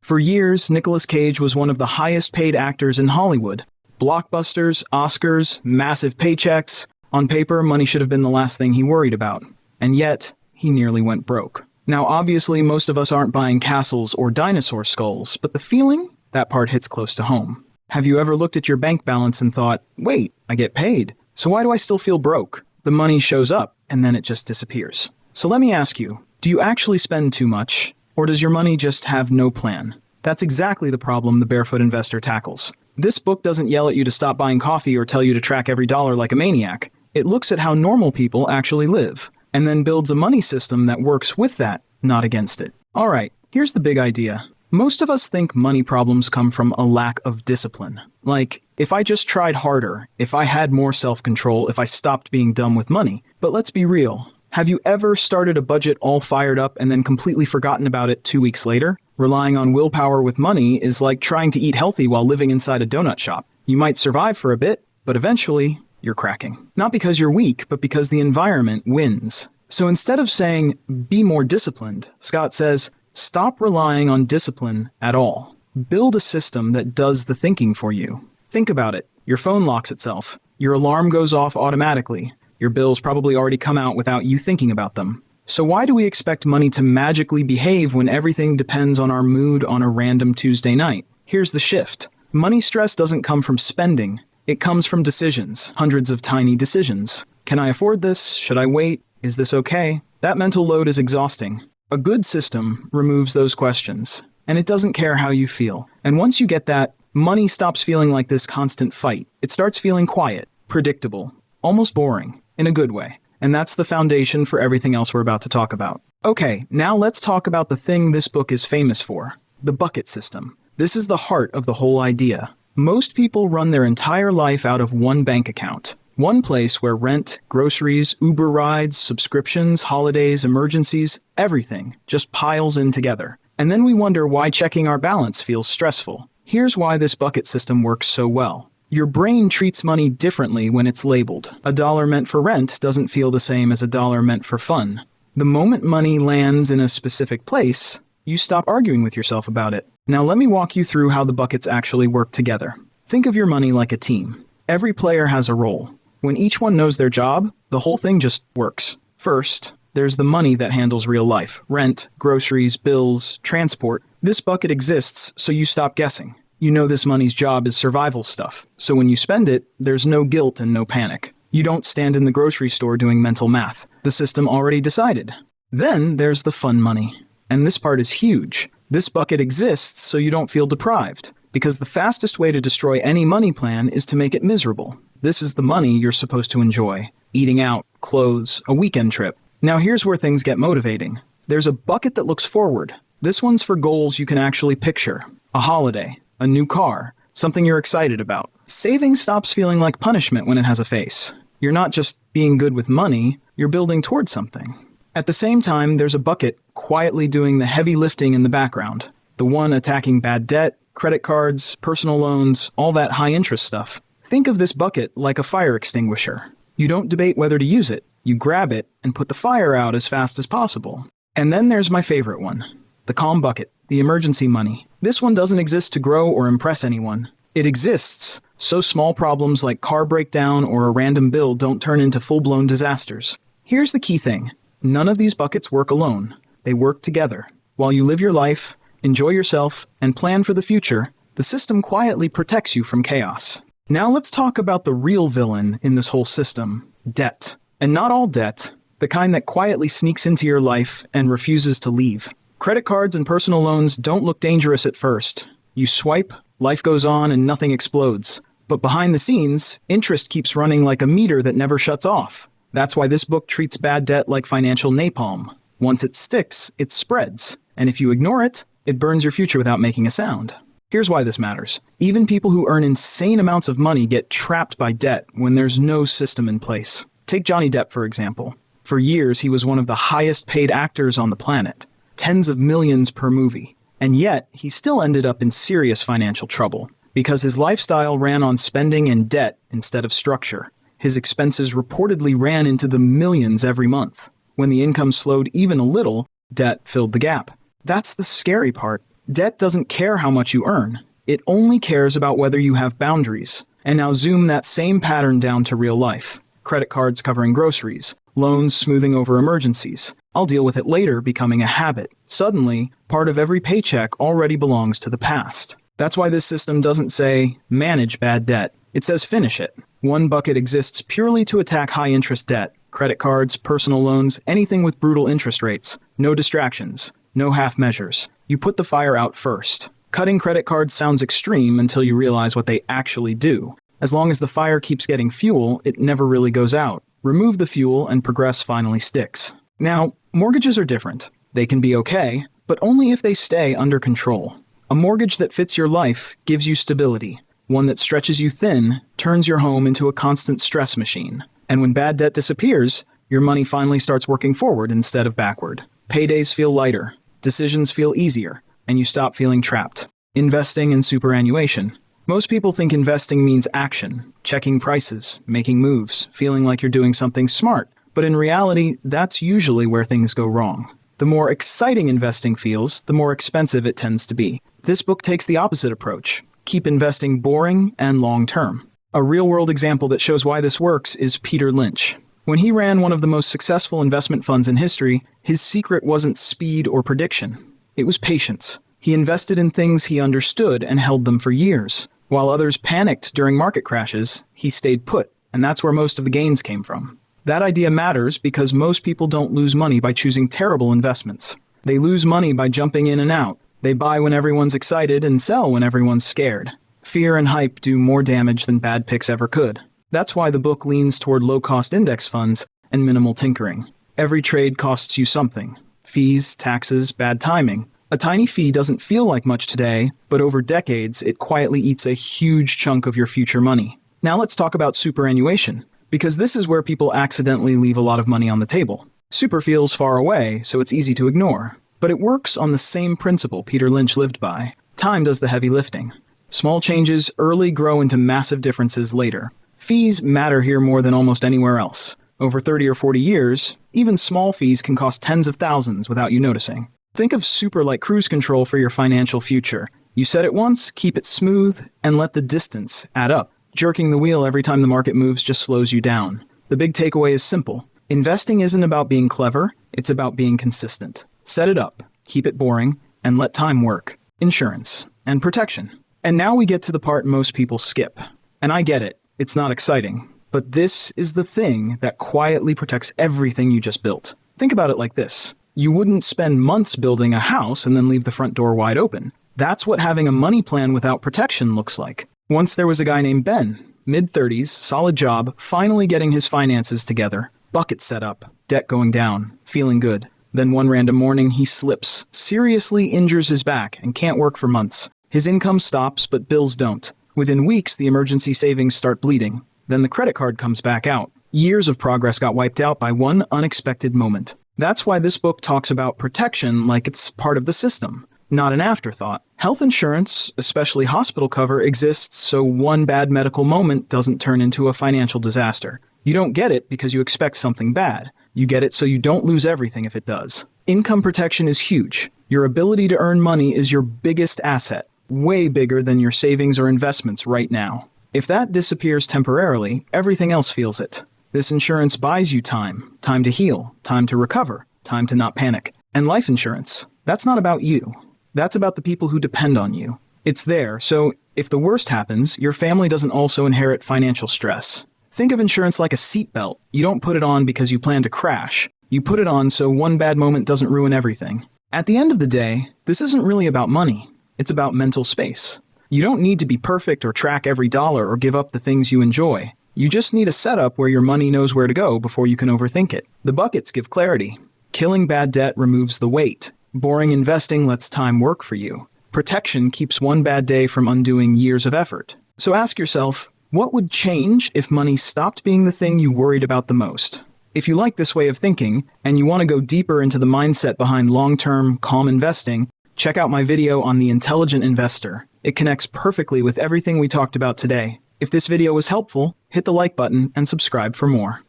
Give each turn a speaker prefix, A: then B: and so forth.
A: For years, Nicolas Cage was one of the highest paid actors in Hollywood. Blockbusters, Oscars, massive paychecks. On paper, money should have been the last thing he worried about. And yet, he nearly went broke. Now, obviously, most of us aren't buying castles or dinosaur skulls, but the feeling? That part hits close to home. Have you ever looked at your bank balance and thought, wait, I get paid, so why do I still feel broke? The money shows up, and then it just disappears. So let me ask you, do you actually spend too much? Or does your money just have no plan? That's exactly the problem the Barefoot Investor tackles. This book doesn't yell at you to stop buying coffee or tell you to track every dollar like a maniac. It looks at how normal people actually live, and then builds a money system that works with that, not against it. Alright, here's the big idea. Most of us think money problems come from a lack of discipline. Like, if I just tried harder, if I had more self-control, if I stopped being dumb with money. But let's be real. Have you ever started a budget all fired up and then completely forgotten about it 2 weeks later? Relying on willpower with money is like trying to eat healthy while living inside a donut shop. You might survive for a bit, but eventually, you're cracking. Not because you're weak, but because the environment wins. So instead of saying, be more disciplined, Scott says, stop relying on discipline at all. Build a system that does the thinking for you. Think about it. Your phone locks itself. Your alarm goes off automatically. Your bills probably already come out without you thinking about them. So why do we expect money to magically behave when everything depends on our mood on a random Tuesday night? Here's the shift. Money stress doesn't come from spending. It comes from decisions, hundreds of tiny decisions. Can I afford this? Should I wait? Is this okay? That mental load is exhausting. A good system removes those questions, and it doesn't care how you feel. And once you get that, money stops feeling like this constant fight. It starts feeling quiet, predictable, almost boring, in a good way. And that's the foundation for everything else we're about to talk about. Okay, now let's talk about the thing this book is famous for, the bucket system. This is the heart of the whole idea. Most people run their entire life out of one bank account. One place where rent, groceries, Uber rides, subscriptions, holidays, emergencies, everything just piles in together. And then we wonder why checking our balance feels stressful. Here's why this bucket system works so well. Your brain treats money differently when it's labeled. A dollar meant for rent doesn't feel the same as a dollar meant for fun. The moment money lands in a specific place, you stop arguing with yourself about it. Now let me walk you through how the buckets actually work together. Think of your money like a team. Every player has a role. When each one knows their job, the whole thing just works. First, there's the money that handles real life. Rent, groceries, bills, transport. This bucket exists so you stop guessing. You know this money's job is survival stuff. So when you spend it, there's no guilt and no panic. You don't stand in the grocery store doing mental math. The system already decided. Then there's the fun money. And this part is huge. This bucket exists so you don't feel deprived. Because the fastest way to destroy any money plan is to make it miserable. This is the money you're supposed to enjoy. Eating out, clothes, a weekend trip. Now here's where things get motivating. There's a bucket that looks forward. This one's for goals you can actually picture. A holiday, a new car, something you're excited about. Saving stops feeling like punishment when it has a face. You're not just being good with money, you're building towards something. At the same time, there's a bucket quietly doing the heavy lifting in the background. The one attacking bad debt, credit cards, personal loans, all that high-interest stuff. Think of this bucket like a fire extinguisher. You don't debate whether to use it. You grab it and put the fire out as fast as possible. And then there's my favorite one. The calm bucket, the emergency money. This one doesn't exist to grow or impress anyone. It exists so small problems like car breakdown or a random bill don't turn into full-blown disasters. Here's the key thing. None of these buckets work alone. They work together. While you live your life, enjoy yourself, and plan for the future, the system quietly protects you from chaos. Now let's talk about the real villain in this whole system, debt. And not all debt, the kind that quietly sneaks into your life and refuses to leave. Credit cards and personal loans don't look dangerous at first. You swipe, life goes on, and nothing explodes. But behind the scenes, interest keeps running like a meter that never shuts off. That's why this book treats bad debt like financial napalm. Once it sticks, it spreads. And if you ignore it, it burns your future without making a sound. Here's why this matters. Even people who earn insane amounts of money get trapped by debt when there's no system in place. Take Johnny Depp, for example. For years, he was one of the highest paid actors on the planet. Tens of millions per movie. And yet, he still ended up in serious financial trouble because his lifestyle ran on spending and debt instead of structure. His expenses reportedly ran into the millions every month. When the income slowed even a little, debt filled the gap. That's the scary part. Debt doesn't care how much you earn. It only cares about whether you have boundaries. And now zoom that same pattern down to real life. Credit cards covering groceries, loans smoothing over emergencies. I'll deal with it later becoming a habit. Suddenly, part of every paycheck already belongs to the past. That's why this system doesn't say, manage bad debt. It says finish it. One bucket exists purely to attack high-interest debt. Credit cards, personal loans, anything with brutal interest rates. No distractions. No half measures. You put the fire out first. Cutting credit cards sounds extreme until you realize what they actually do. As long as the fire keeps getting fuel, it never really goes out. Remove the fuel and progress finally sticks. Now, mortgages are different. They can be okay, but only if they stay under control. A mortgage that fits your life gives you stability. One that stretches you thin turns your home into a constant stress machine. And when bad debt disappears, your money finally starts working forward instead of backward. Paydays feel lighter, decisions feel easier, and you stop feeling trapped. Investing in superannuation. Most people think investing means action, checking prices, making moves, feeling like you're doing something smart. But in reality, that's usually where things go wrong. The more exciting investing feels, the more expensive it tends to be. This book takes the opposite approach. Keep investing boring and long-term. A real-world example that shows why this works is Peter Lynch. When he ran one of the most successful investment funds in history, his secret wasn't speed or prediction. It was patience. He invested in things he understood and held them for years. While others panicked during market crashes, he stayed put, and that's where most of the gains came from. That idea matters because most people don't lose money by choosing terrible investments. They lose money by jumping in and out. They buy when everyone's excited and sell when everyone's scared. Fear and hype do more damage than bad picks ever could. That's why the book leans toward low-cost index funds and minimal tinkering. Every trade costs you something. Fees, taxes, bad timing. A tiny fee doesn't feel like much today, but over decades, it quietly eats a huge chunk of your future money. Now let's talk about superannuation, because this is where people accidentally leave a lot of money on the table. Super feels far away, so it's easy to ignore. But it works on the same principle Peter Lynch lived by. Time does the heavy lifting. Small changes early grow into massive differences later. Fees matter here more than almost anywhere else. Over 30 or 40 years, even small fees can cost tens of thousands without you noticing. Think of super like cruise control for your financial future. You set it once, keep it smooth, and let the distance add up. Jerking the wheel every time the market moves just slows you down. The big takeaway is simple. Investing isn't about being clever, it's about being consistent. Set it up, keep it boring, and let time work. Insurance and protection. And now we get to the part most people skip. And I get it, it's not exciting. But this is the thing that quietly protects everything you just built. Think about it like this. You wouldn't spend months building a house and then leave the front door wide open. That's what having a money plan without protection looks like. Once there was a guy named Ben, mid-30s, solid job, finally getting his finances together, bucket set up, debt going down, feeling good. Then one random morning he slips, seriously injures his back, and can't work for months. His income stops, but bills don't. Within weeks, the emergency savings start bleeding. Then the credit card comes back out. Years of progress got wiped out by one unexpected moment. That's why this book talks about protection like it's part of the system, not an afterthought. Health insurance, especially hospital cover, exists so one bad medical moment doesn't turn into a financial disaster. You don't get it because you expect something bad. You get it so you don't lose everything if it does. Income protection is huge. Your ability to earn money is your biggest asset, way bigger than your savings or investments right now. If that disappears temporarily, everything else feels it. This insurance buys you time to heal, time to recover, time to not panic. And life insurance, that's not about you. That's about the people who depend on you. It's there, so if the worst happens, your family doesn't also inherit financial stress. Think of insurance like a seatbelt. You don't put it on because you plan to crash. You put it on so one bad moment doesn't ruin everything. At the end of the day, this isn't really about money. It's about mental space. You don't need to be perfect or track every dollar or give up the things you enjoy. You just need a setup where your money knows where to go before you can overthink it. The buckets give clarity. Killing bad debt removes the weight. Boring investing lets time work for you. Protection keeps one bad day from undoing years of effort. So ask yourself, what would change if money stopped being the thing you worried about the most? If you like this way of thinking, and you want to go deeper into the mindset behind long-term, calm investing, check out my video on the intelligent investor. It connects perfectly with everything we talked about today. If this video was helpful, hit the like button and subscribe for more.